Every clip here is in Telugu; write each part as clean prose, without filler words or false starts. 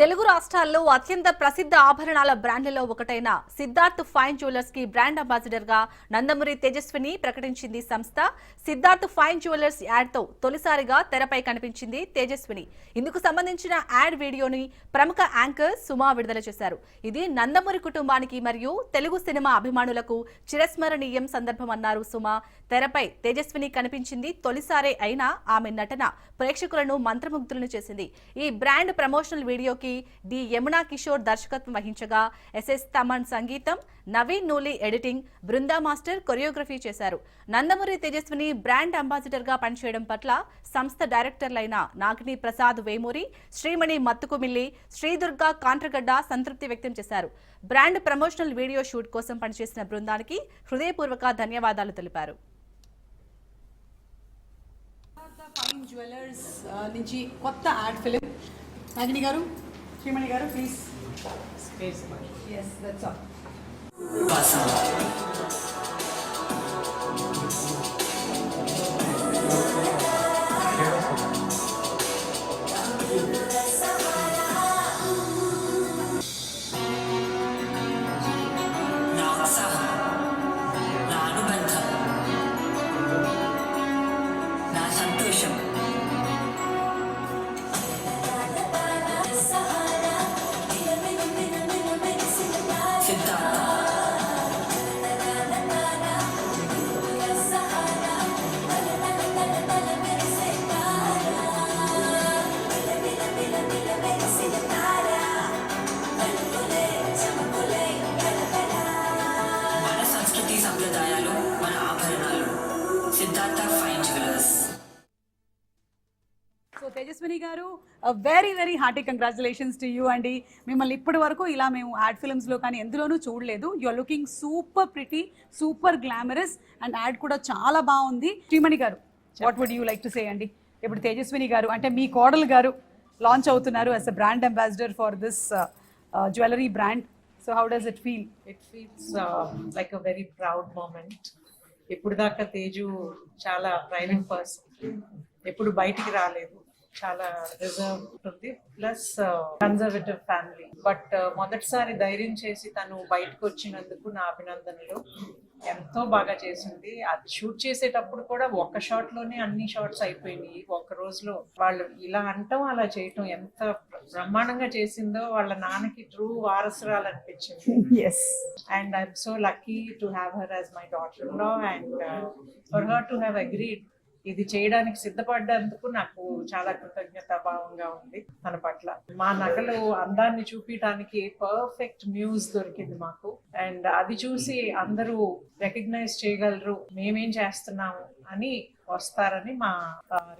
తెలుగు రాష్ట్రాల్లో అత్యంత ప్రసిద్ధ ఆభరణాల బ్రాండ్లలో ఒకటైన సిద్ధార్థ్ ఫైన్ జ్యువెలర్స్ కి బ్రాండ్ అంబాసిడర్ గా నందమూరి తేజస్విని ప్రకటించింది సంస్థ. సిద్ధార్థ్ ఫైన్ జ్యువెలర్స్ యాడ్ తో తొలిసారిగా తెరపై కనిపించింది తేజస్విని. ఇందుకు సంబంధించిన యాడ్ వీడియోని ప్రముఖ యాంకర్ సుమా విడుదల చేశారు. ఇది నందమూరి కుటుంబానికి మరియు తెలుగు సినిమా అభిమానులకు చిరస్మరణీయం సందర్భమన్నారు సుమా. తెరపై తేజస్విని కనిపించింది తొలిసారే అయినా ఆమె నటన ప్రేక్షకులను మంత్రముగ్ధులను చేసింది. ఈ బ్రాండ్ ప్రమోషనల్ వీడియోకి డి యమునా కిషోర్ దర్శకత్వం వహించగా ఎస్ఎస్ తమన్ సంగీతం, Naveen Nooli editing, Brinda master choreography చేశారు. నందమూరి తేజస్విని బ్రాండ్ అంబాసిడర్ గా పనిచేయడం పట్ల సంస్థ డైరెక్టర్లైన నాగిని ప్రసాద్ వేమూరి, శ్రీమణి మత్తుకుమిల్లి, శ్రీదుర్గ కాంట్రగడ్డ సంతృప్తి వ్యక్తం చేశారు. బ్రాండ్ ప్రమోషనల్ వీడియో షూట్ కోసం పనిచేసిన బృందానికి హృదయపూర్వక ధన్యవాదాలు తెలిపారు. ఫైన్ జ్యువెలర్స్ నుంచి కొత్త యాడ్ ఫిలిం. నాగిని గారు, శ్రీమణి గారు, ప్లీజ్. Yes, that's all. నా ఉత్సాహం, నా అనుబంధం, నా సంతోషం, సిద్ధార్థ మన సంస్కృతి సంప్రదాయాలు, మన ఆభరణాలు. Siddhartha fine jewellers. So Tejaswini గారు, very very hearty congratulations to you అండి. మిమ్మల్ని ఇప్పటి వరకు ఇలా మేము యాడ్ ఫిల్మ్స్లో కానీ ఎందులోనూ చూడలేదు. You are looking super pretty, super glamorous, and ad కూడా చాలా బాగుంది. శ్రీమణి గారు, what would you like to say అండి? ఇప్పుడు తేజస్విని గారు అంటే మీ కోడలు గారు లాంచ్ అవుతున్నారు as a brand ambassador for this jewellery brand. So how does it feel? It feels like a very proud moment. ఇప్పుడు దాకా తేజు చాలా ప్రైవేట్ పర్సన్, ఎప్పుడు బయటికి రాలేదు, చాలా రిజర్వ్ ఉంటుంది, ప్లస్ కన్జర్వేటివ్ ఫ్యామిలీ. బట్ మొదటిసారి ధైర్యం చేసి తను బయటకు వచ్చినందుకు నా అభినందనలు. ఎంతో బాగా చేసింది. అది షూట్ చేసేటప్పుడు కూడా ఒక్క షాట్ లోనే అన్ని షాట్స్ అయిపోయినాయి ఒక్క రోజులో. వాళ్ళు ఇలా అంటాం, అలా చేయటం ఎంత బ్రహ్మాండంగా చేసిందో. వాళ్ళ నాన్నకి ట్రూ వారసురాలు అనిపించింది. Yes. And I'm so lucky to have her as my daughter-in-law, and for her to have agreed ఇది చేయడానికి సిద్ధపడ్డందుకు నాకు చాలా కృతజ్ఞతాభావంగా ఉంది తన పట్ల. మా నగలు అందాన్ని చూపించడానికి పర్ఫెక్ట్ మ్యూజ్ దొరికింది మాకు, అండ్ అది చూసి అందరూ రికగ్నైజ్ చేయగలరు మేమేం చేస్తున్నాము అని వస్తారని మా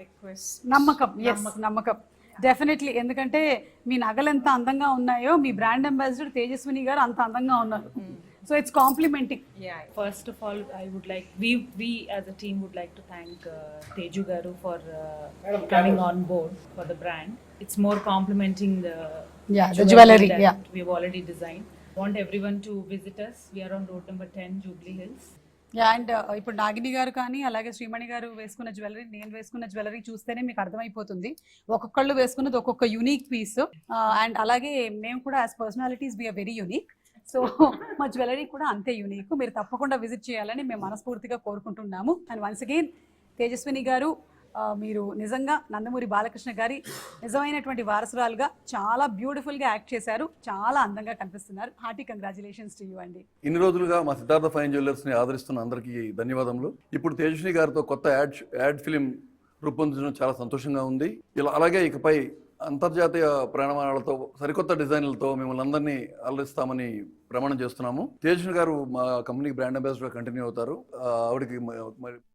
రిక్వెస్ట్. నమ్మకం. ఎస్, నమ్మకం డెఫినెట్లీ. ఎందుకంటే మీ నగలు ఎంత అందంగా ఉన్నాయో మీ బ్రాండ్ అంబాసిడర్ తేజస్విని గారు అంత అందంగా ఉన్నారు. So it's complimenting. Yeah. First of all, I would like we as a team would like to thank Teju Garu for coming on board for the brand. It's more complementing the the jewelry, that yeah. we've already designed. Want everyone to visit us. We are on road number 10, Jubilee Hills. And ఇప్పుడు నాగిని గారు కానీ అలాగే శ్రీమణి గారు వేసుకున్న జ్యువెలరీ, నేను వేసుకున్న జ్యువెలరీ చూస్తేనే మీకు అర్థమైపోతుంది. ఒక్కొక్కళ్ళు వేసుకున్నది ఒక్కొక్క యూనిక్ పీస్. అండ్ అలాగే మేము కూడా as personalities we are very unique. So మా జ్యువెలరీ కూడా అంతే యూనిక్. మీరు తప్పకుండా విజిట్ చేయాలని మేము మనస్ఫూర్తిగా కోరుకుంటున్నాము. అండ్ వన్స్ అగైన్ తేజస్విని గారు, మీరు నిజంగా నందమూరి బాలకృష్ణ గారి నిజమైనటువంటి వారసురాలుగా చాలా బ్యూటిఫుల్గా యాక్ట్ చేశారు. చాలా అందంగా కనిపిస్తున్నారు. హార్టీ కంగ్రాచులేషన్స్ టు యూ అండి. ఇన్ని రోజులుగా మా సిద్ధార్థ ఫైన్ జ్యువెలర్స్ ని ఆదరిస్తున్న అందరికీ ధన్యవాదములు. ఇప్పుడు తేజస్విని గారితో కొత్త యాడ్ ఫిలిం రూపొందించడం చాలా సంతోషంగా ఉంది. ఇలా అలాగే ఇకపై అంతర్జాతీయ ప్రమాణాలతో సరికొత్త డిజైన్లతో మిమ్మల్ని అందరినీ అలరిస్తామని ప్రమాణం చేస్తున్నాము. తేజస్విని గారు మా కంపెనీకి బ్రాండ్ అంబాసిడర్ కంటిన్యూ అవుతారు. ఆవిడకి